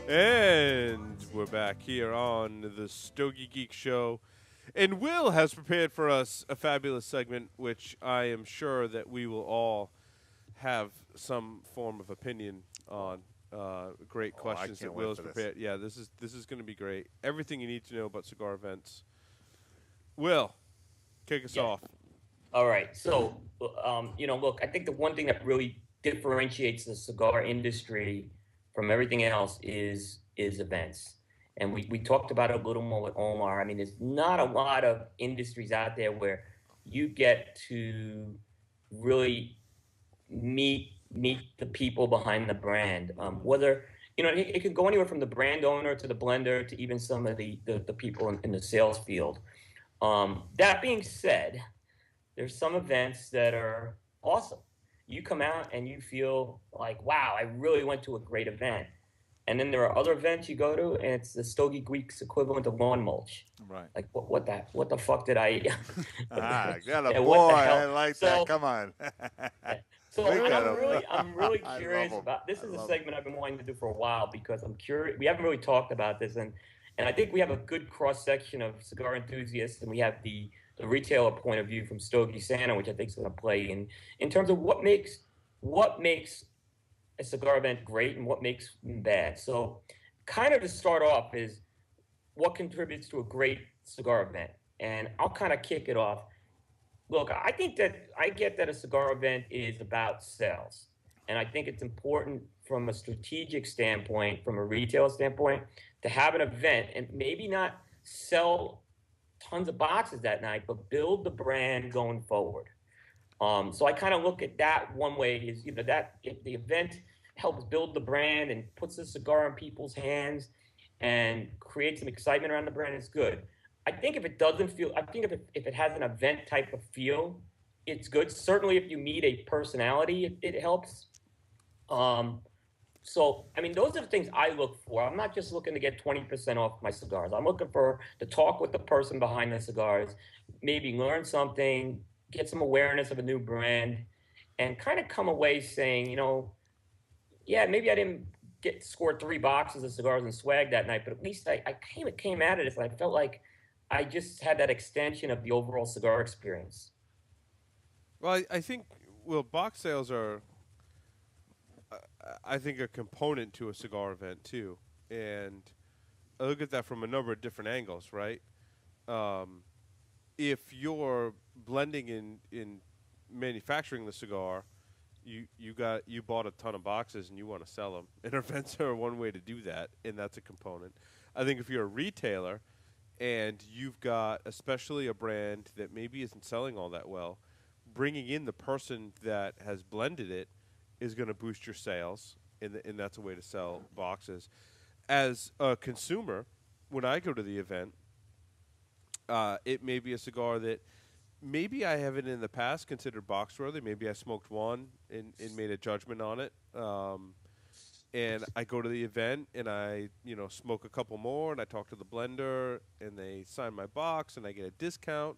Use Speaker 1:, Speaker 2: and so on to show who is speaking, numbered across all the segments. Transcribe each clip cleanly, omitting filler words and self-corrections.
Speaker 1: And we're back here on the Stogie Geek Show. And Will has prepared for us a fabulous segment, which I am sure that we will all have some form of opinion on. Great
Speaker 2: Oh, I
Speaker 1: questions that
Speaker 2: can't
Speaker 1: Will
Speaker 2: wait
Speaker 1: has
Speaker 2: for this.
Speaker 1: prepared. Yeah, this is going to be great. Everything you need to know about cigar events. Will, kick us
Speaker 3: Yeah.
Speaker 1: off.
Speaker 3: All right. So, look, I think the one thing that really differentiates the cigar industry from everything else is events. And we talked about it a little more with Omar. I mean, there's not a lot of industries out there where you get to really meet the people behind the brand. Whether it could go anywhere from the brand owner to the blender to even some of the people in the sales field. That being said, there's some events that are awesome. You come out and you feel like, wow, I really went to a great event. And then there are other events you go to, and it's the Stogie Greeks equivalent of lawn mulch.
Speaker 2: Right.
Speaker 3: Like, what the fuck did I?
Speaker 2: Got a
Speaker 3: Yeah,
Speaker 2: boy.
Speaker 3: what the
Speaker 2: I
Speaker 3: hell?
Speaker 2: like that.
Speaker 3: So,
Speaker 2: Come on.
Speaker 3: yeah. So,
Speaker 2: We
Speaker 3: and
Speaker 2: got
Speaker 3: I'm
Speaker 2: him.
Speaker 3: really, I'm really
Speaker 2: I love
Speaker 3: curious
Speaker 2: him.
Speaker 3: about this.
Speaker 2: I
Speaker 3: Is a
Speaker 2: love him.
Speaker 3: segment I've been wanting to do for a while because I'm curious. We haven't really talked about this, and I think we have a good cross section of cigar enthusiasts, and we have the retailer point of view from Stogie Santa, which I think is going to play in terms of what makes a cigar event great and what makes them bad. So, kind of to start off is what contributes to a great cigar event, and I'll kind of kick it off. Look, I think that I get that a cigar event is about sales. And I think it's important from a strategic standpoint, from a retail standpoint, to have an event and maybe not sell tons of boxes that night, but build the brand going forward. So I kind of look at that one way is, that if the event helps build the brand and puts the cigar in people's hands and creates some excitement around the brand, it's good. I think if it doesn't feel, I think if it has an event type of feel, it's good. Certainly, if you meet a personality, it helps. Um, so, I mean, those are the things I look for. I'm not just looking to get 20% off my cigars. I'm looking for to talk with the person behind the cigars, maybe learn something, get some awareness of a new brand, and kind of come away saying, yeah, maybe I didn't get scored 3 boxes of cigars and swag that night, but at least I came at it and I felt like I just had that extension of the overall cigar experience.
Speaker 1: Well, I think box sales are, I think, a component to a cigar event too, and I look at that from a number of different angles, right? Um, if you're blending in manufacturing the cigar, you bought a ton of boxes and you want to sell them. And events are one way to do that, and that's a component. I think if you're a retailer and you've got especially a brand that maybe isn't selling all that well, bringing in the person that has blended it is going to boost your sales, and that's a way to sell boxes. As a consumer, when I go to the event, it may be a cigar that maybe I haven't in the past considered box worthy. Maybe I smoked one and made a judgment on it. And I go to the event and I, smoke a couple more and I talk to the blender and they sign my box and I get a discount.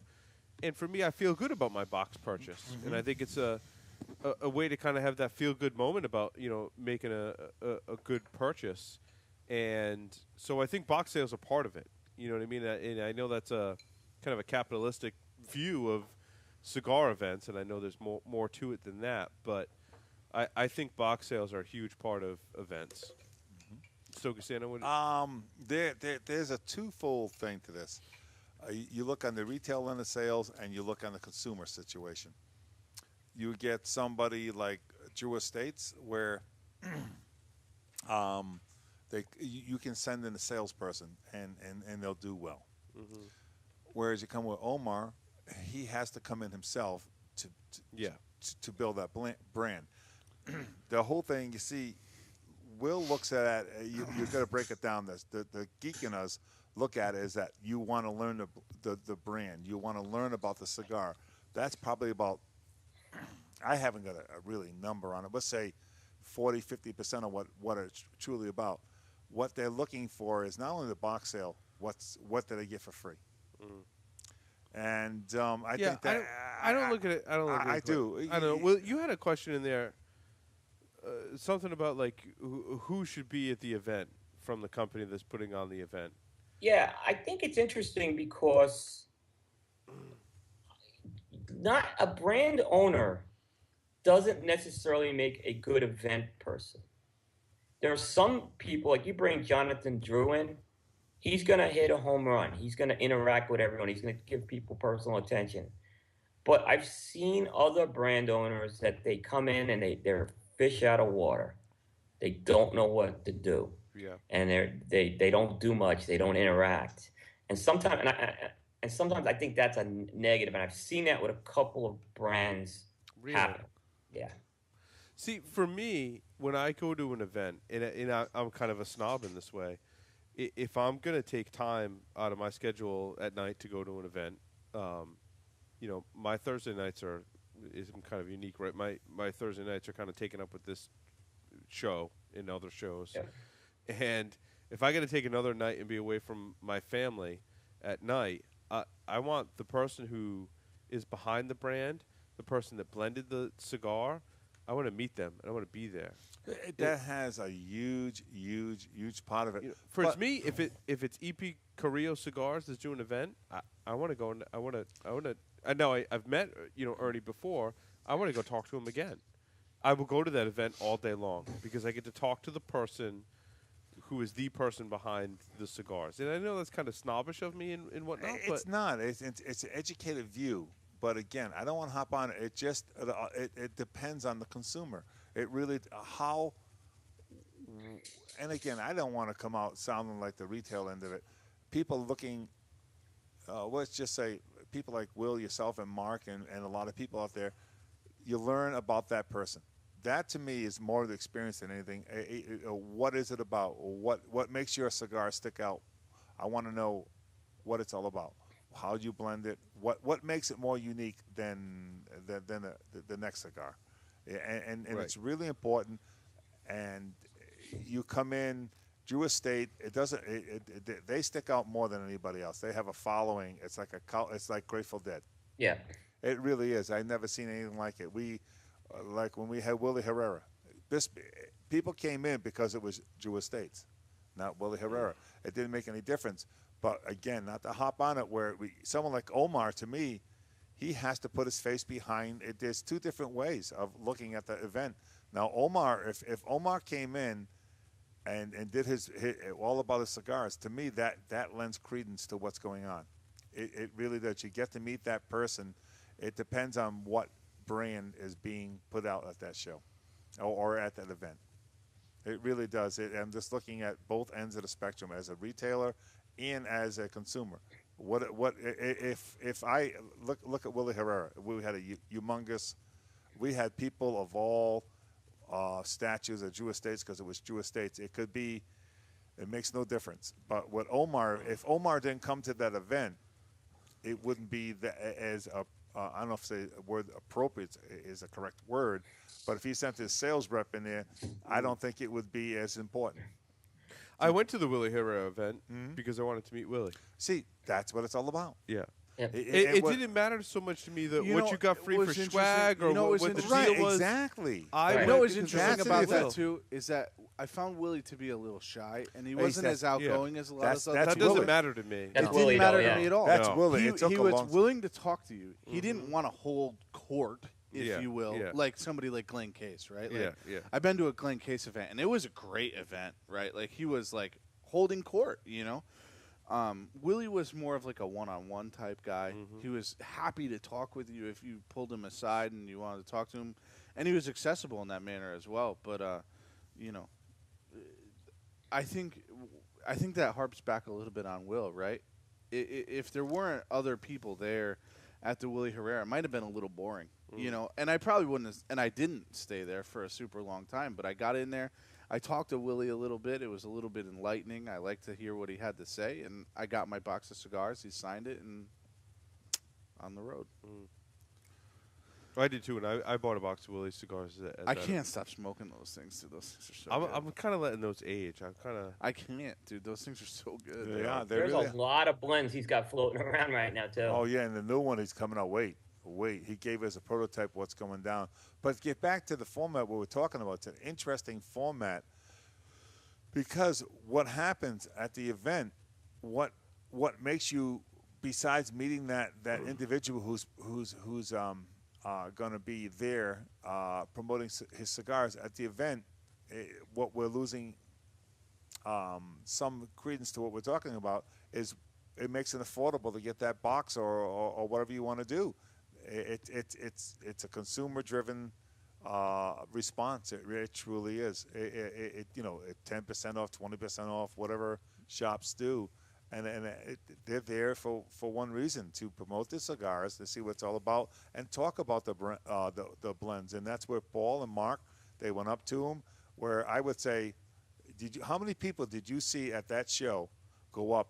Speaker 1: And for me, I feel good about my box purchase. And I think it's a way to kind of have that feel good moment about, making a good purchase. And so I think box sales are part of it. You know what I mean? And I know that's a kind of a capitalistic view of cigar events, and I know there's more to it than that. But I think box sales are a huge part of events. So, Santa, what?
Speaker 2: There's a twofold thing to this. You look on the retail end of sales, and you look on the consumer situation. You get somebody like Drew Estates, where you can send in a salesperson, and they'll do well.
Speaker 1: Mm-hmm.
Speaker 2: Whereas you come with Omar, he has to come in himself
Speaker 1: Yeah.
Speaker 2: to build that brand. The whole thing, you see, Will looks at it. You've got to break it down. The geek in us look at it is that you want to learn the brand. You want to learn about the cigar. That's probably about, I haven't got a really number on it. Let's say 40-50% of what it's truly about. What they're looking for is not only the box sale, what did I get for free?
Speaker 1: Mm.
Speaker 2: And I
Speaker 1: Yeah,
Speaker 2: think that
Speaker 1: I don't look at it. I don't look at it.
Speaker 2: I do.
Speaker 1: I don't know. Well, you had a question in there, something about like who should be at the event from the company that's putting on the event?
Speaker 3: Yeah, I think it's interesting because not a brand owner doesn't necessarily make a good event person. There are some people, like you bring Jonathan Drew in, he's going to hit a home run. He's going to interact with everyone. He's going to give people personal attention. But I've seen other brand owners that they come in and they're fish out of water. They don't know what to do.
Speaker 1: Yeah.
Speaker 3: And they don't do much. They don't interact. And sometimes I think that's a negative. And I've seen that with a couple of brands
Speaker 1: Really?
Speaker 3: happen. Yeah.
Speaker 1: See, for me, when I go to an event, I'm kind of a snob in this way, if I'm going to take time out of my schedule at night to go to an event, my Thursday nights is kind of unique, right? My Thursday nights are kind of taken up with this show and other shows.
Speaker 3: Yeah.
Speaker 1: And if I got to take another night and be away from my family at night, I want the person who is behind the brand, the person that blended the cigar, I want to meet them and I want to be there.
Speaker 2: That has a huge part of it.
Speaker 1: For me, if it's EP Carrillo Cigars that's doing an event, I want to go and I want to. I know I've met Ernie before. I want to go talk to him again. I will go to that event all day long because I get to talk to the person who is the person behind the cigars. And I know that's kind of snobbish of me and whatnot.
Speaker 2: It's not. It's an educated view. But again, I don't want to hop on it. It just it depends on the consumer. It really how. And again, I don't want to come out sounding like the retail end of it. People looking, let's just say, people like Will, yourself, and Mark, and a lot of people out there, you learn about that person. That to me is more of the experience than anything. What is it about? What makes your cigar stick out? I want to know what it's all about. How do you blend it? What makes it more unique than the next cigar? And
Speaker 1: Right.
Speaker 2: It's really important. And you come in, Drew Estate. It doesn't. They stick out more than anybody else. They have a following. It's like It's like Grateful Dead.
Speaker 3: Yeah.
Speaker 2: It really is. I've never seen anything like it. Like when we had Willie Herrera. People came in because it was Drew Estates, not Willie Herrera. It didn't make any difference. But again, not to hop on it where someone like Omar, to me, he has to put his face behind it. There's two different ways of looking at the event. Now, Omar, if Omar came in and did his all about his cigars, to me, that lends credence to what's going on. It really does. You get to meet that person. It depends on what brand is being put out at that show or at that event. It really does. I'm just looking at both ends of the spectrum as a retailer and as a consumer. What if I look at Willie Herrera? We had a humongous. We had people of all statues at Drew Estates because it was Drew Estates. It could be. It makes no difference. But what if Omar didn't come to that event, it wouldn't be as a. I don't know if the word appropriate is a correct word, but if he sent his sales rep in there, I don't think it would be as important.
Speaker 1: I went to the Willie Herrera event because I wanted to meet Willie.
Speaker 2: See, that's what it's all about.
Speaker 1: Yeah.
Speaker 3: Yeah.
Speaker 1: It didn't matter so much to me that
Speaker 4: You
Speaker 1: what
Speaker 4: know,
Speaker 1: you got free
Speaker 4: it
Speaker 1: for
Speaker 4: was
Speaker 1: swag or
Speaker 4: interesting. You know
Speaker 1: what
Speaker 4: what's
Speaker 1: the
Speaker 4: interesting?
Speaker 1: deal was.
Speaker 2: Exactly.
Speaker 1: I
Speaker 3: Right.
Speaker 4: You know
Speaker 1: went
Speaker 4: what's
Speaker 1: because
Speaker 4: interesting
Speaker 2: that's
Speaker 4: about
Speaker 2: the
Speaker 4: that
Speaker 2: deal.
Speaker 4: too is that I found Willie to be a little shy, and he
Speaker 2: He's
Speaker 4: wasn't
Speaker 2: that-
Speaker 4: as outgoing as a lot of
Speaker 2: that's-
Speaker 4: stuff.
Speaker 2: that's
Speaker 1: That doesn't
Speaker 2: Willie.
Speaker 1: matter to me.
Speaker 3: That's
Speaker 4: It
Speaker 3: Willie,
Speaker 4: didn't matter
Speaker 3: though,
Speaker 4: to
Speaker 3: yeah.
Speaker 4: me at all.
Speaker 2: That's
Speaker 1: No.
Speaker 2: Willie.
Speaker 4: He,
Speaker 2: It took
Speaker 4: he
Speaker 2: a
Speaker 4: was
Speaker 2: long.
Speaker 4: willing to talk to you. He didn't want to hold court, if
Speaker 1: Yeah,
Speaker 4: you will,
Speaker 1: yeah.
Speaker 4: like somebody like Glenn Case, right? Like,
Speaker 1: Yeah.
Speaker 4: I've been to a Glenn Case event, and it was a great event, right? Like he was like holding court, you know. Willie was more of like a one-on-one type guy. He was happy to talk with you if you pulled him aside and you wanted to talk to him, and he was accessible in that manner as well. But you know, I think that harps back a little bit on Will, right? If there weren't other people there at the Willie Herrera, it might have been a little boring, you know. And I probably wouldn't have, and I didn't stay there for a super long time, but I got in there. I talked to Willie a little bit. It was a little bit enlightening. I liked to hear what he had to say, and I got my box of cigars. He signed it, and on the road.
Speaker 1: I did too, and I bought a box of Willie's cigars.
Speaker 4: I can't stop smoking those things, dude. Those things are so good.
Speaker 1: I'm kind of letting those age. I'm kind of.
Speaker 4: I can't, dude. Those things are so good.
Speaker 2: They are. They
Speaker 3: There's
Speaker 2: really.
Speaker 3: a lot of blends he's got floating around right now, too.
Speaker 2: Oh yeah, and the new one is coming out. Wait. He gave us a prototype of what's going down. But get back to the format we were talking about. It's an interesting format. Because what happens at the event, what makes you, besides meeting that individual who's going to be there promoting his cigars at the event, what we're losing some credence to what we're talking about is it makes it affordable to get that box or whatever you want to do. It's a consumer driven response. It truly is. 10% off, 20% off, whatever shops do, and they're there for one reason, to promote the cigars, to see what it's all about, and talk about the blends. And that's where Paul and Mark, they went up to him. Where I would say, how many people did you see at that show go up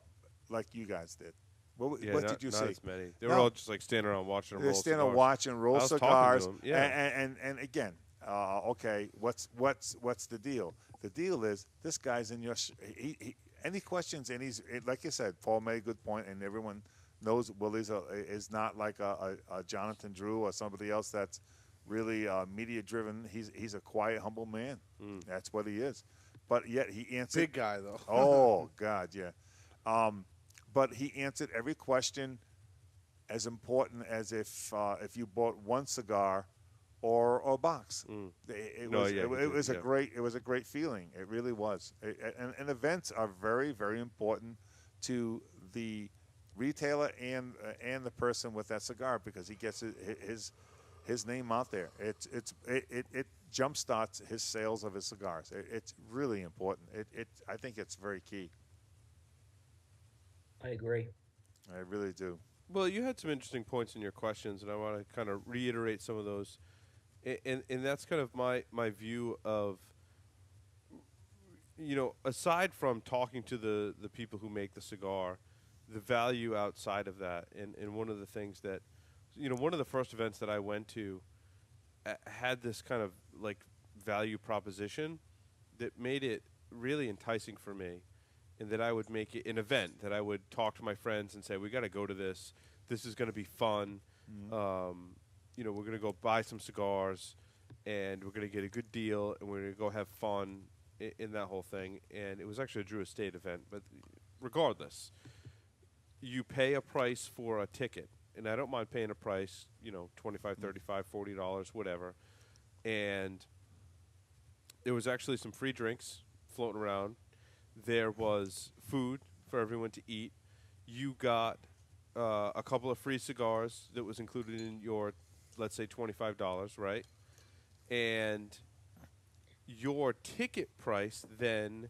Speaker 2: like you guys did? What did you see?
Speaker 1: Not as many. They were all just like standing around watching them roll cigars.
Speaker 2: They're standing watching roll
Speaker 1: I was
Speaker 2: cigars.
Speaker 1: talking to them. Yeah.
Speaker 2: And again, okay, what's the deal? The deal is this guy's in your. Any questions? And he's, like you said, Paul made a good point, and everyone knows Willie's is not like a Jonathan Drew or somebody else that's really media driven. He's a quiet, humble man. That's what he is. But yet he answered.
Speaker 4: Big guy though.
Speaker 2: Oh God, yeah. But he answered every question as important as if you bought one cigar or a box. It was a great feeling. It really was. And events are very, very important to the retailer and the person with that cigar, because he gets his name out there. It jumpstarts his sales of his cigars. It's really important. I think it's very key.
Speaker 3: I agree.
Speaker 2: I really do.
Speaker 1: Well, you had some interesting points in your questions, and I want to kind of reiterate some of those. And that's kind of my view of, aside from talking to the people who make the cigar, the value outside of that. And one of the things that, one of the first events that I went to had this kind of like value proposition that made it really enticing for me. And that I would make it an event, that I would talk to my friends and say, we got to go to this. This is going to be fun. We're going to go buy some cigars, and we're going to get a good deal, and we're going to go have fun in that whole thing. And it was actually a Drew Estate event. But regardless, you pay a price for a ticket. And I don't mind paying a price, $25, $35, $40, whatever. And there was actually some free drinks floating around. There was food for everyone to eat. You got a couple of free cigars that was included in your, let's say, $25, right? And your ticket price then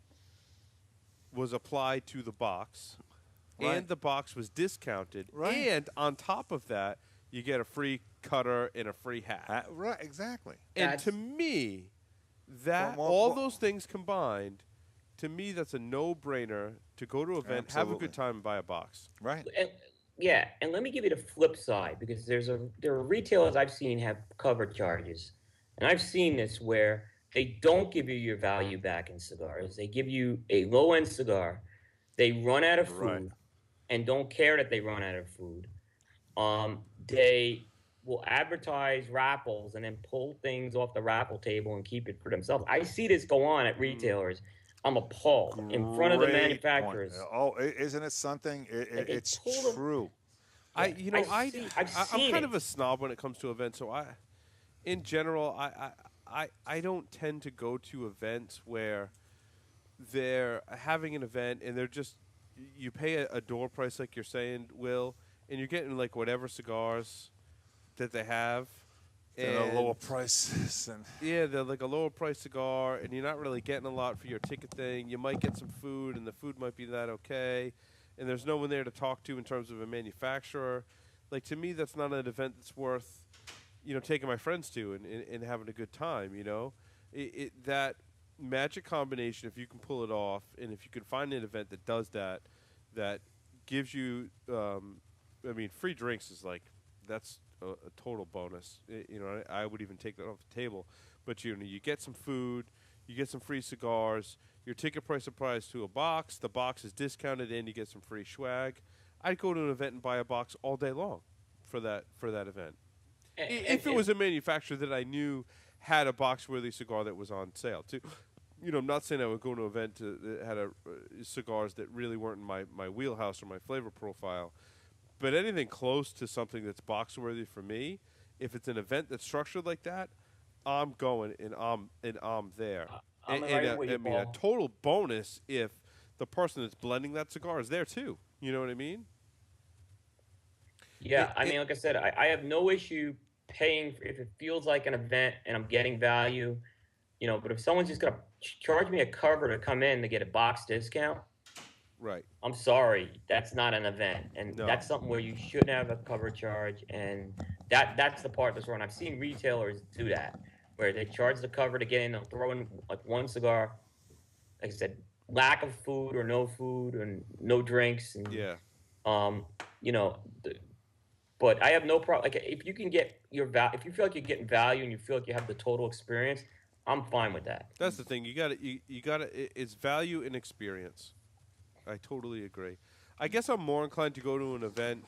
Speaker 1: was applied to the box,
Speaker 2: Right.
Speaker 1: and the box was discounted.
Speaker 2: Right.
Speaker 1: And on top of that, you get a free cutter and a free hat.
Speaker 2: Right, exactly.
Speaker 1: And to me, that
Speaker 2: Well,
Speaker 1: all those things combined, to me, that's a no-brainer to go to an event, have a
Speaker 2: Absolutely.
Speaker 1: good time, and buy a box.
Speaker 2: Right.
Speaker 3: And let me give you the flip side, because there are retailers I've seen have cover charges, and I've seen this where they don't give you your value back in cigars. They give you a low-end cigar, they run out of food,
Speaker 2: Right.
Speaker 3: and don't care that they run out of food. They will advertise raffles and then pull things off the raffle table and keep it for themselves. I see this go on at retailers. I'm appalled in front of the
Speaker 2: Great
Speaker 3: manufacturers.
Speaker 2: point. Oh, isn't it something? It's
Speaker 3: pull them-
Speaker 2: true.
Speaker 1: I'm
Speaker 3: seen
Speaker 1: kind
Speaker 3: it.
Speaker 1: of a snob when it comes to events, so in general, I don't tend to go to events where they're having an event and they're just, you pay a door price like you're saying, Will, and you're getting like whatever cigars that they have.
Speaker 2: And a lower prices and
Speaker 1: Yeah, they're like a lower price cigar, and you're not really getting a lot for your ticket thing. You might get some food, and the food might be that okay, and there's no one there to talk to in terms of a manufacturer. Like, to me, that's not an event that's worth, taking my friends to and having a good time, That magic combination, if you can pull it off, and if you can find an event that does that gives you, free drinks is like, that's a total bonus. I would even take that off the table. But you get some food, you get some free cigars. Your ticket price applies to a box. The box is discounted, and you get some free swag. I'd go to an event and buy a box all day long for that event. If it was a manufacturer that I knew had a box-worthy cigar that was on sale too. I'm not saying I would go to an event that had cigars that really weren't in my wheelhouse or my flavor profile, but anything close to something that's box worthy for me, if it's an event that's structured like that, I'm going and I'm there.
Speaker 3: I'm
Speaker 1: And
Speaker 3: right with
Speaker 1: I
Speaker 3: you,
Speaker 1: mean, a
Speaker 3: Paul.
Speaker 1: total bonus if the person that's blending that cigar is there too. You know what I mean?
Speaker 3: Yeah,
Speaker 1: It,
Speaker 3: I
Speaker 1: it,
Speaker 3: mean, like I said, I have no issue paying if it feels like an event and I'm getting value, But if someone's just gonna charge me a cover to come in to get a box discount,
Speaker 1: right.
Speaker 3: I'm sorry, that's not an event, and
Speaker 1: No.
Speaker 3: that's something where you shouldn't have a cover charge, and that's the part that's wrong. I've seen retailers do that, where they charge the cover to get in, they'll throw in like one cigar, like I said, lack of food or no food and no drinks, and
Speaker 1: Yeah.
Speaker 3: um, you know, but I have no problem. Like if you can get if you feel like you're getting value and you feel like you have the total experience, I'm fine with that.
Speaker 1: That's the thing. You got to. It's value and experience. I totally agree. I guess I'm more inclined to go to an event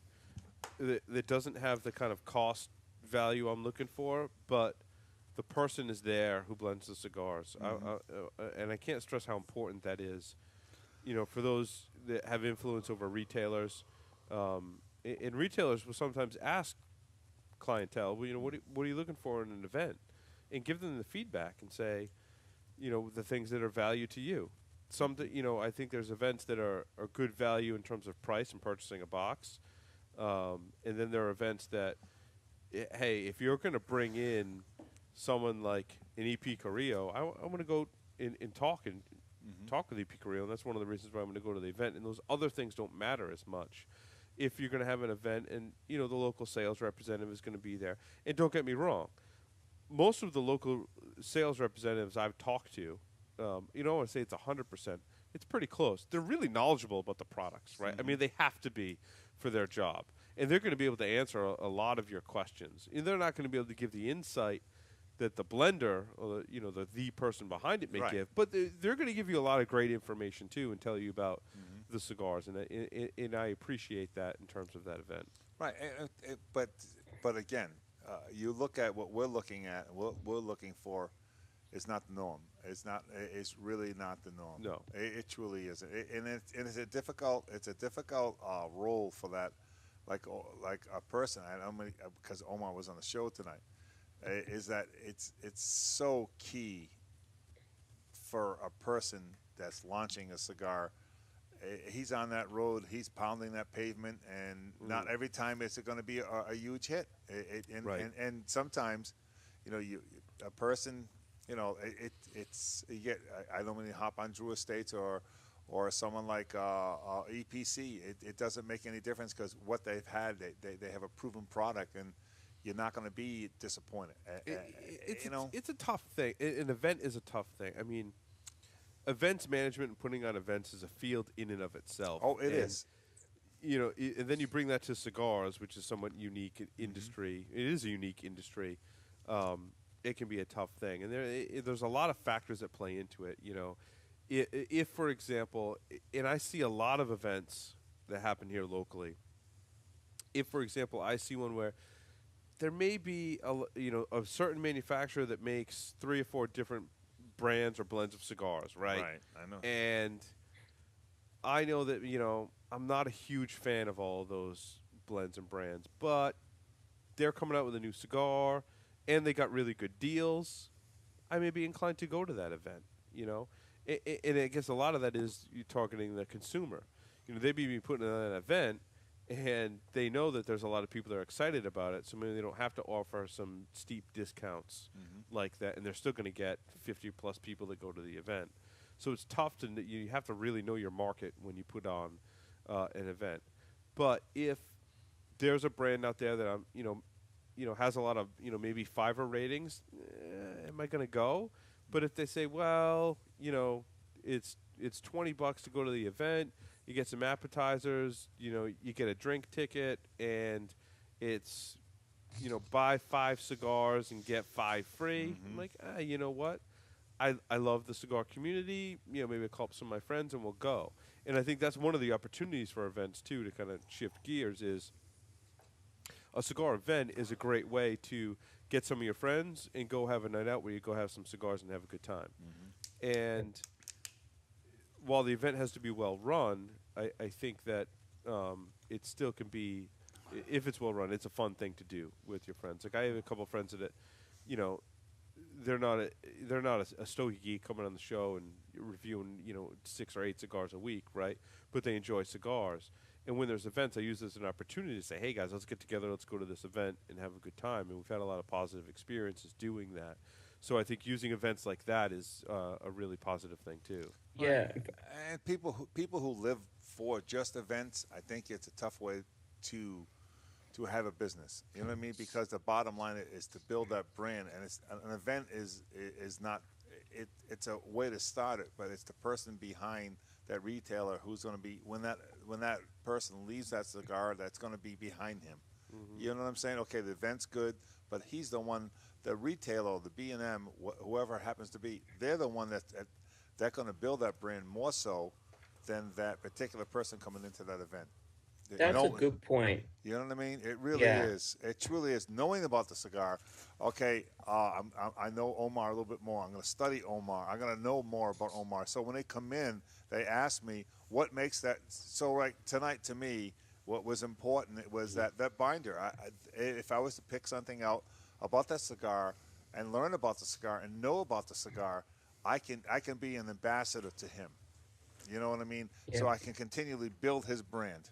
Speaker 1: that doesn't have the kind of cost value I'm looking for, but the person is there who blends the cigars. And I can't stress how important that is. For those that have influence over retailers, and retailers will sometimes ask clientele, well, what are you looking for in an event, and give them the feedback and say, the things that are value to you. Something, I think there's events that are good value in terms of price and purchasing a box, and then there are events that, hey, if you're going to bring in someone like an EP Carrillo, I want to go and talk with EP Carrillo, and that's one of the reasons why I'm going to go to the event. And those other things don't matter as much. If you're going to have an event and the local sales representative is going to be there, and don't get me wrong, most of the local sales representatives I've talked to, I would say it's 100%. It's pretty close. They're really knowledgeable about the products, right? I mean, they have to be for their job, and they're going to be able to answer a lot of your questions. And they're not going to be able to give the insight that the blender or the person behind it may give, but they're going to give you a lot of great information too and tell you about the cigars, and I appreciate that in terms of that event.
Speaker 2: Right, but again, you look at what we're looking at. What we're looking for is not the norm. It's not. It's really not the norm.
Speaker 1: No,
Speaker 2: it truly isn't. It's a difficult. It's a difficult role for that, like a person. I know because Omar was on the show tonight. Is that it's so key for a person that's launching a cigar. He's on that road. He's pounding that pavement, and not every time is it going to be a huge hit. And sometimes, a person, it's you get. I don't really hop on Drew Estates or someone like EPC. It doesn't make any difference because what they've had, they have a proven product, and you're not going to be disappointed.
Speaker 1: It's a tough thing. An event is a tough thing. I mean, events management and putting on events is a field in and of itself.
Speaker 2: Oh, it is.
Speaker 1: And then you bring that to cigars, which is somewhat unique industry. It is a unique industry. It can be a tough thing, and there's a lot of factors that play into it. If for example, and I see a lot of events that happen here locally. If, for example, I see one where there may be a certain manufacturer that makes 3 or 4 different brands or blends of cigars, right?
Speaker 2: Right, I know.
Speaker 1: And I know that I'm not a huge fan of all of those blends and brands, but they're coming out with a new cigar, and they got really good deals. I may be inclined to go to that event, and I guess a lot of that is you targeting the consumer. They be putting on an event, and they know that there's a lot of people that are excited about it, so maybe they don't have to offer some steep discounts like that, and they're still going to get 50-plus people that go to the event. So it's tough you have to really know your market when you put on an event. But if there's a brand out there that has a lot of maybe 5-er ratings, am I going to go? But if they say, well, it's $20 to go to the event. You get some appetizers, you get a drink ticket, and it's, buy 5 cigars and get 5 free. I'm like, you know what? I love the cigar community. Maybe I'll call up some of my friends and we'll go. And I think that's one of the opportunities for events, too, to kind of shift gears is a cigar event is a great way to get some of your friends and go have a night out where you go have some cigars and have a good time. And while the event has to be well run, I think that it still can be, if it's well run, it's a fun thing to do with your friends. Like I have a couple of friends that, you know, they're not a stogie geek coming on the show and reviewing 6 or 8 cigars a week, right? But they enjoy cigars. And when there's events, I use this as an opportunity to say, hey guys, let's get together, let's go to this event and have a good time. And we've had a lot of positive experiences doing that. So I think using events like that is a really positive thing too.
Speaker 3: Yeah.
Speaker 2: And people who live for just events, I think it's a tough way to have a business. You know what I mean? Because the bottom line is to build that brand, and it's an event is not it's a way to start it, but it's the person behind that retailer who's going to be when that person leaves that cigar, that's going to be behind him. Mm-hmm. You know what I'm saying? Okay, the event's good, but he's the one, the retailer, the B&M, whoever it happens to be, they're the one that's going to build that brand more so than that particular person coming into that event.
Speaker 3: That's a good point.
Speaker 2: You know what I mean? It really is. It truly is. Knowing about the cigar, okay, I know Omar a little bit more. I'm going to study Omar. I'm going to know more about Omar. So when they come in, they ask me what makes that. So right tonight, to me, what was important was that binder. If I was to pick something out about that cigar and learn about the cigar and know about the cigar, I can be an ambassador to him. You know what I mean? Yeah. So I can continually build his brand.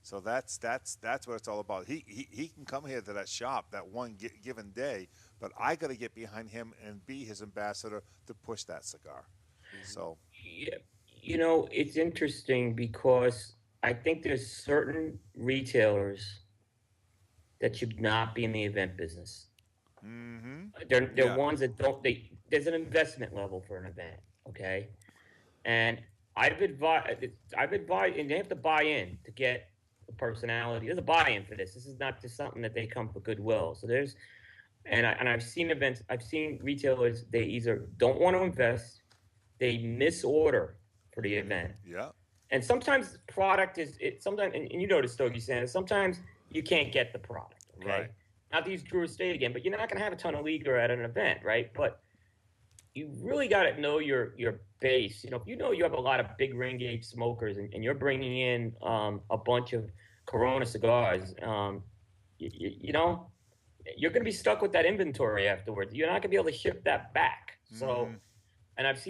Speaker 2: So that's what it's all about. He can come here to that shop that one given day, but I got to get behind him and be his ambassador to push that cigar. So,
Speaker 3: yeah, it's interesting because I think there's certain retailers that should not be in the event business.
Speaker 2: Mm-hmm.
Speaker 3: They're ones that don't. There's an investment level for an event, okay? And I've advised, and they have to buy in to get the personality. There's a buy-in for this. This is not just something that they come for goodwill. So I've seen events. I've seen retailers. They either don't want to invest, they misorder for the event.
Speaker 2: Yeah.
Speaker 3: And sometimes product is it. Sometimes, and you know the Stogie Santa. Sometimes you can't get the product. Okay.
Speaker 2: Right.
Speaker 3: Not to use Drew Estate again, but you're not going to have a ton of Liga at an event, right? But you really got to know your base. If you have a lot of big ring gauge smokers and you're bringing in a bunch of Corona cigars, you're going to be stuck with that inventory afterwards. You're not going to be able to ship that back. So, and I've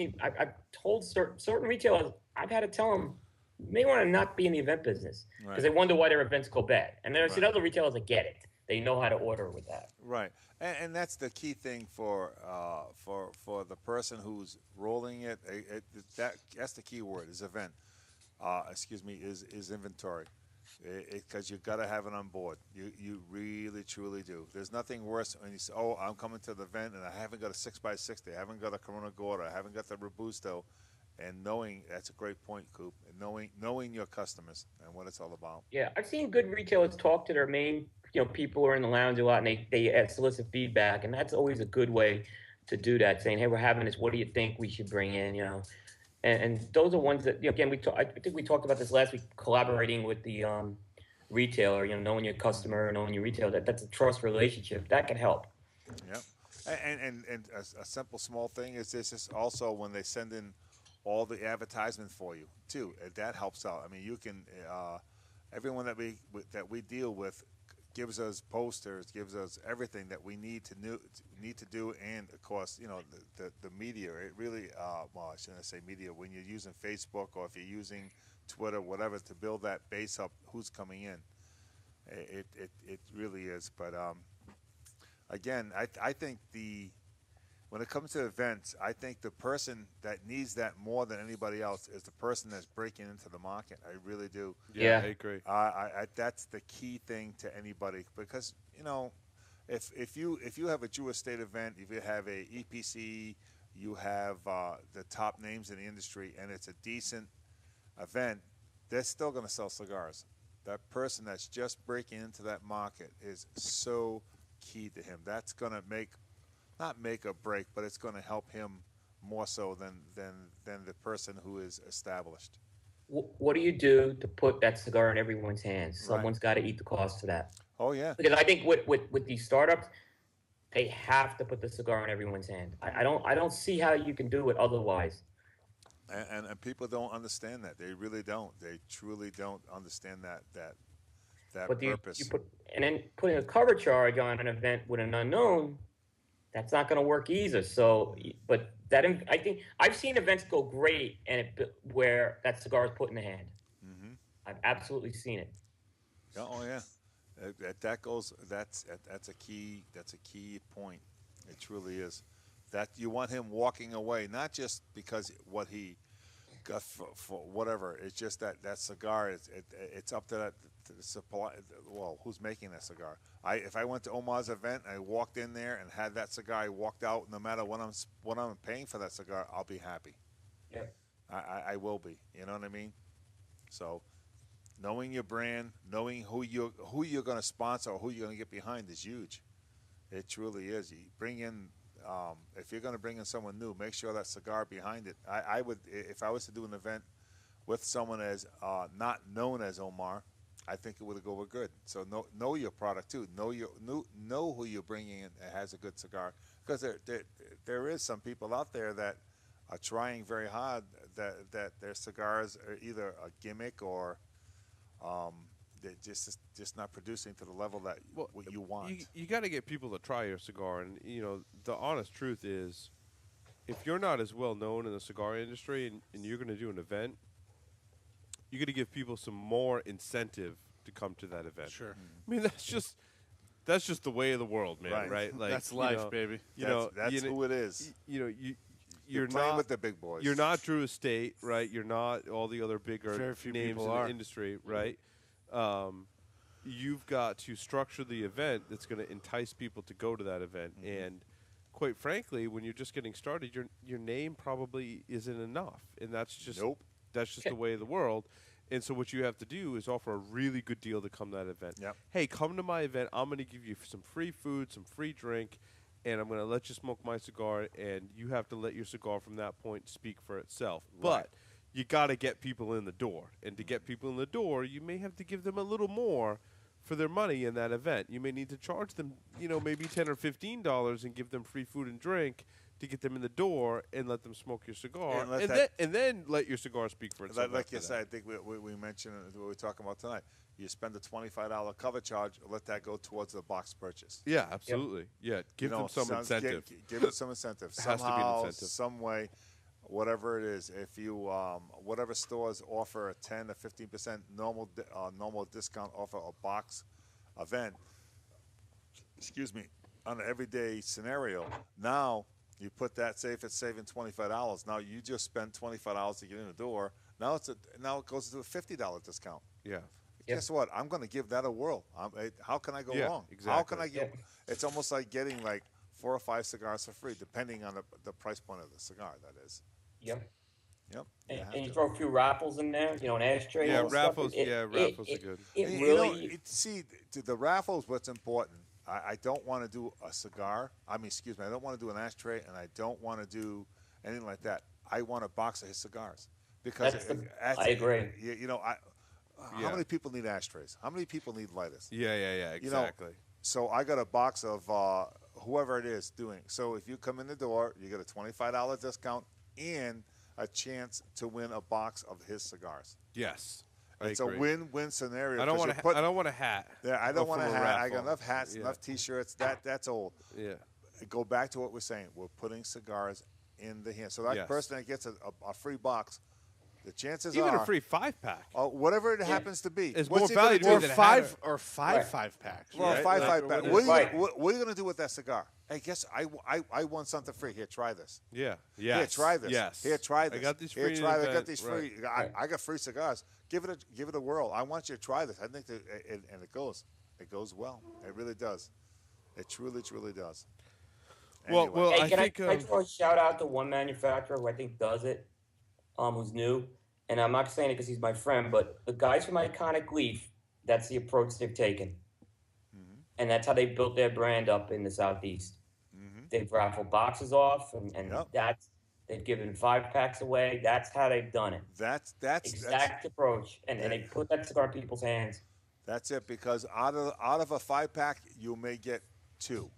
Speaker 3: told certain retailers, I've had to tell them, you may want to not be in the event business because they wonder why their events go bad. And then I've seen other retailers that get it. They know how to order with that.
Speaker 2: Right, and that's the key thing for the person who's rolling it. That's the key word is event. Is inventory, because you got to have it on board. You really truly do. There's nothing worse when you say, "Oh, I'm coming to the event and I haven't got a 6x60, I haven't got a Corona Gorda, I haven't got the Robusto," and knowing that's a great point, Coop. And knowing your customers and what it's all about.
Speaker 3: Yeah, I've seen good retailers talk to their main people who are in the lounge a lot, and they solicit feedback, and that's always a good way to do that. Saying, "Hey, we're having this. What do you think we should bring in?" And those are ones that again I think we talked about this last week. Collaborating with the retailer, knowing your customer, knowing your retailer. That's a trust relationship that can help.
Speaker 2: Yep, and a simple small thing is this is also when they send in all the advertisement for you too. That helps out. I mean, you can everyone that we deal with gives us posters, gives us everything that we need to do, and of course, the media. It really, well, I shouldn't say media. When you're using Facebook or if you're using Twitter, whatever, to build that base up, who's coming in, it really is. But again, I think when it comes to events, I think the person that needs that more than anybody else is the person that's breaking into the market. I really do.
Speaker 3: Yeah.
Speaker 1: I agree.
Speaker 2: That's the key thing to anybody because if you have a Drew Estate event, if you have a EPC, you have the top names in the industry, and it's a decent event, they're still going to sell cigars. That person that's just breaking into that market is so key to him. That's going to not make or break, but it's going to help him more so than the person who is established.
Speaker 3: What do you do to put that cigar in everyone's hands? Someone's got to eat the cost of that.
Speaker 2: Oh yeah.
Speaker 3: Because I think with these startups, they have to put the cigar in everyone's hand. I don't see how you can do it otherwise.
Speaker 2: And people don't understand that. They really don't. They truly don't understand that
Speaker 3: But you
Speaker 2: purpose.
Speaker 3: put and then putting a cover charge on an event with an unknown, that's not going to work either. So, but I think I've seen events go great and where that cigar is put in the hand.
Speaker 2: Hmm.
Speaker 3: I've absolutely seen it.
Speaker 2: Oh yeah, that goes. That's a key. That's a key point. It truly is. That you want him walking away, not just because what he got for whatever. It's just that cigar. It's up to that to the supply. Well, who's making that cigar? If I went to Omar's event and I walked in there and had that cigar, I walked out. No matter what I'm paying for that cigar, I'll be happy.
Speaker 3: Yeah.
Speaker 2: I will be. You know what I mean? So, knowing your brand, knowing who you're going to sponsor or who you're going to get behind is huge. It truly is. You bring in, if you're going to bring in someone new, make sure that cigar behind it. I would, if I was to do an event with someone as not known as Omar, I think it would go good. So know your product too. Know who you're bringing in that has a good cigar, because there is some people out there that are trying very hard that their cigars are either a gimmick or they're just not producing to the level that what you want.
Speaker 1: You got to get people to try your cigar, and the honest truth is, if you're not as well known in the cigar industry and you're going to do an event, you got to give people some more incentive to come to that event.
Speaker 4: Sure.
Speaker 1: I mean, that's just the way of the world, man. Right? Like
Speaker 4: that's life, baby.
Speaker 2: That's who it is. You're playing
Speaker 1: not
Speaker 2: with the big boys.
Speaker 1: You're not Drew Estate, right? You're not all the other bigger
Speaker 4: Very few
Speaker 1: names
Speaker 4: people
Speaker 1: in
Speaker 4: are.
Speaker 1: the industry, right? You've got to structure the event that's going to entice people to go to that event. And quite frankly, when you're just getting started, your name probably isn't enough, and that's just that's just the way of the world. And so what you have to do is offer a really good deal to come to that event.
Speaker 2: Yep.
Speaker 1: Hey, come to my event. I'm going to give you some free food, some free drink, and I'm going to let you smoke my cigar, and you have to let your cigar from that point speak for itself.
Speaker 2: Right.
Speaker 1: But you got to get people in the door. And to get people in the door, you may have to give them a little more for their money in that event. You may need to charge them, maybe $10 or $15 and give them free food and drink to get them in the door and let them smoke your cigar. And then let your cigar speak for itself.
Speaker 2: Like you said, I think we mentioned what we're talking about tonight. You spend a $25 cover charge, let that go towards the box purchase.
Speaker 1: Yeah, absolutely. Yep. Yeah, give them some incentive.
Speaker 2: Give them some incentive.
Speaker 1: Has to be an incentive.
Speaker 2: Some way, whatever it is. If you, whatever stores offer a 10 or 15% normal discount off of a box event, on an everyday scenario, now you put that, say if it's saving $25, now you just spent $25 to get in the door. Now it goes to a $50 discount.
Speaker 1: Yeah.
Speaker 2: Guess what? I'm going to give that a whirl. How can I go wrong?
Speaker 1: Exactly.
Speaker 2: How can I get? It's almost like getting like 4 or 5 cigars for free, depending on the price point of the cigar. That is.
Speaker 3: Yep. And you
Speaker 2: to.
Speaker 3: throw a few raffles in there, an ashtray.
Speaker 1: Yeah,
Speaker 3: and
Speaker 1: raffles.
Speaker 3: Stuff.
Speaker 1: Raffles are good.
Speaker 3: It really.
Speaker 2: The raffles. What's important? I don't want to do a cigar. I don't want to do an ashtray, and I don't want to do anything like that. I want a box of his cigars because
Speaker 3: I agree.
Speaker 2: How many people need ashtrays? How many people need lighters?
Speaker 1: Yeah, exactly.
Speaker 2: So I got a box of whoever it is doing. So if you come in the door, you get a $25 discount and a chance to win a box of his cigars.
Speaker 1: Yes.
Speaker 2: It's a win-win scenario.
Speaker 1: I don't want a hat.
Speaker 2: Yeah, I don't want a hat.
Speaker 1: Raffle.
Speaker 2: I got enough hats, enough T-shirts. That's old.
Speaker 1: Yeah.
Speaker 2: Go back to what we're saying. We're putting cigars in the hand. So that person that gets a free box, the chances
Speaker 1: even
Speaker 2: are
Speaker 1: a free 5-pack.
Speaker 2: Whatever it happens to be,
Speaker 1: it's more valuable
Speaker 4: or
Speaker 1: than
Speaker 4: five
Speaker 1: or
Speaker 4: five 5-packs.
Speaker 2: Well,
Speaker 4: right?
Speaker 2: 5-pack. What are you going to do with that cigar? Hey, guess I won something free. Here, try this.
Speaker 1: Yeah.
Speaker 2: Here, try this.
Speaker 1: Yes.
Speaker 2: Here, try this.
Speaker 1: I got these free.
Speaker 2: I got these free. I got free cigars. Give it a whirl. I want you to try this. I think that and it goes well. It really does. It truly does. Anyway.
Speaker 1: Well,
Speaker 3: Hey,
Speaker 1: I
Speaker 3: can
Speaker 1: think
Speaker 3: I throw a shout out to one manufacturer who I think does it, who's new, and I'm not saying it because he's my friend, but the guys from Iconic Leaf, that's the approach they've taken, and that's how they built their brand up in the Southeast. They've raffled boxes off, and they've given 5-packs away. That's how they've done it.
Speaker 2: That's
Speaker 3: exact approach, and they put that cigar in people's hands.
Speaker 2: That's it, because out of a 5-pack, you may get 2.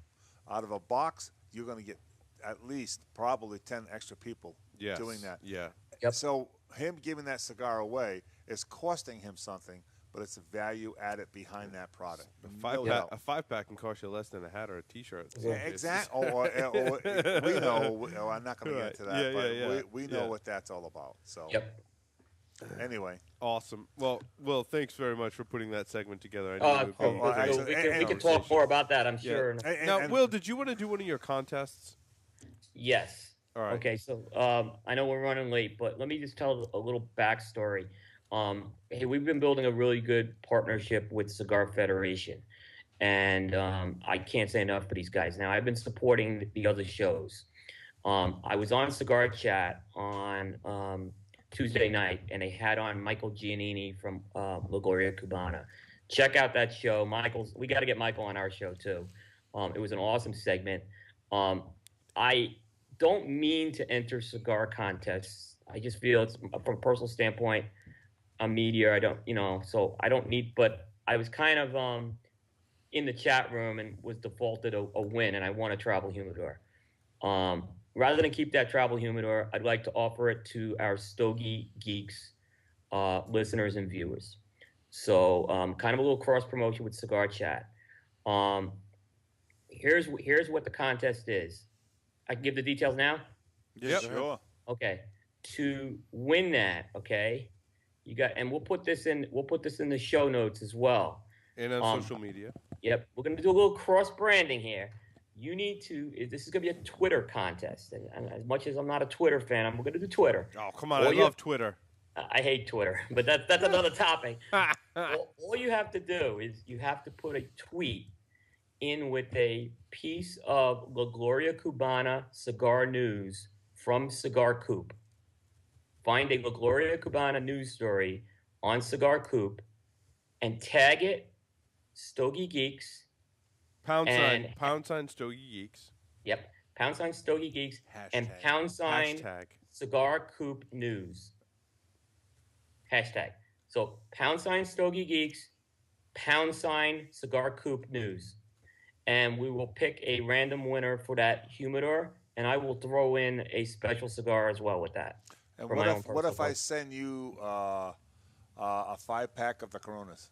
Speaker 2: out of a box, you're going to get at least probably 10 extra people
Speaker 1: Yes.
Speaker 2: doing that.
Speaker 1: Yeah.
Speaker 3: Yep.
Speaker 2: So him giving that cigar away is costing him something, but it's a value added behind that product. No doubt.
Speaker 1: A 5-pack can cost you less than a hat or a T-shirt.
Speaker 2: Yeah, exactly. Or we know. I'm not going to get into that,
Speaker 1: Yeah,
Speaker 2: but
Speaker 1: yeah.
Speaker 2: we know what that's all about. So
Speaker 3: Yep.
Speaker 2: anyway,
Speaker 1: Awesome. Well, thanks very much for putting that segment together. I knew it would be
Speaker 2: well,
Speaker 1: a great
Speaker 2: actually,
Speaker 3: we can talk more about that, I'm sure.
Speaker 1: Now, Will, did you want to do one of your contests?
Speaker 3: Yes.
Speaker 1: All right.
Speaker 3: Okay, so I know we're running late, but let me just tell a little backstory. Hey, we've been building a really good partnership with Cigar Federation, and I can't say enough for these guys. Now, I've been supporting the other shows. I was on Cigar Chat on Tuesday night, and they had on Michael Giannini from La Gloria Cubana. Check out that show. We got to get Michael on our show too. It was an awesome segment. I don't mean to enter cigar contests. I just feel it's from a personal standpoint. I'm media. I don't, so I don't need. But I was kind of in the chat room and was defaulted a win, and I won a travel humidor. Rather than keep that travel humidor, I'd like to offer it to our Stogie Geeks listeners and viewers. So kind of a little cross promotion with Cigar Chat. Here's what the contest is. I can give the details now?
Speaker 2: yeah, sure.
Speaker 3: Okay. To win that, okay, and we'll put this in the show notes as well.
Speaker 1: And on social media.
Speaker 3: Yep. We're gonna do a little cross branding here. You need to. This is gonna be a Twitter contest, and as much as I'm not a Twitter fan, we're gonna do Twitter.
Speaker 1: Oh, come on! I love Twitter.
Speaker 3: I hate Twitter, but that's another topic. All you have to do is you have to put a tweet in with a piece of La Gloria Cubana cigar news from Cigar Coop. Find a La Gloria Cubana news story on Cigar Coop and tag it Stogie Geeks.
Speaker 1: Pound sign Stogie Geeks.
Speaker 3: Yep. Pound sign Stogie Geeks and pound sign
Speaker 1: hashtag
Speaker 3: Cigar Coop News. Hashtag. So pound sign Stogie Geeks, pound sign Cigar Coop News. And we will pick a random winner for that humidor, and I will throw in a special cigar as well with that.
Speaker 2: And what if I send you a 5-pack of the Coronas,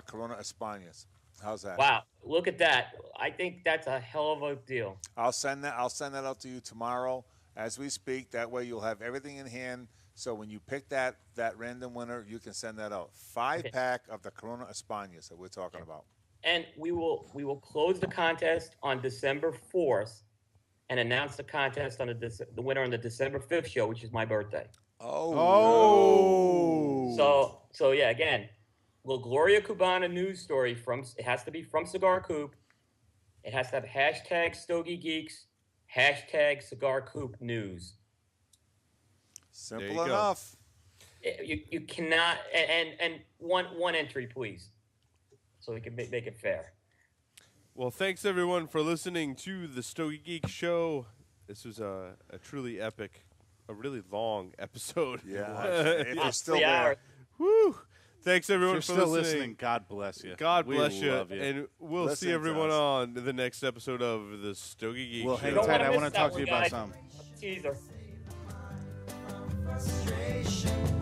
Speaker 2: Corona Españas? How's that?
Speaker 3: Wow, look at that! I think that's a hell of a deal.
Speaker 2: I'll send that out to you tomorrow as we speak. That way, you'll have everything in hand. So when you pick that random winner, you can send that out. 5-pack of the Corona Españas that we're talking about.
Speaker 3: And we will close the contest on December 4th and announce the contest on the winner on the December 5th show, which is my birthday.
Speaker 2: Oh.
Speaker 3: So yeah, again, La Gloria Cubana news story it has to be from Cigar Coop. It has to have hashtag Stogie Geeks, hashtag Cigar Coop News.
Speaker 2: Simple enough.
Speaker 3: You cannot, and one entry, please, so we can make it fair.
Speaker 1: Well, thanks everyone for listening to the Stogie Geek Show. This was a truly epic, a really long episode.
Speaker 2: Yeah, if you're still
Speaker 3: 3
Speaker 2: there.
Speaker 3: hours.
Speaker 1: Woo! Thanks everyone
Speaker 4: If
Speaker 1: for
Speaker 4: you're still
Speaker 1: listening.
Speaker 4: listening, God bless you.
Speaker 1: God
Speaker 4: We
Speaker 1: bless you.
Speaker 4: love you.
Speaker 1: And we'll
Speaker 2: Listen
Speaker 1: see
Speaker 2: to
Speaker 1: everyone
Speaker 2: us.
Speaker 1: on the next episode of the Stogie Geek
Speaker 4: Well,
Speaker 1: Show.
Speaker 4: hang
Speaker 3: Don't
Speaker 4: tight.
Speaker 3: wanna
Speaker 4: I
Speaker 3: miss
Speaker 4: want to
Speaker 3: that
Speaker 4: talk to
Speaker 3: one,
Speaker 4: you about
Speaker 3: guys.
Speaker 4: something.
Speaker 3: Teaser.
Speaker 5: Frustration.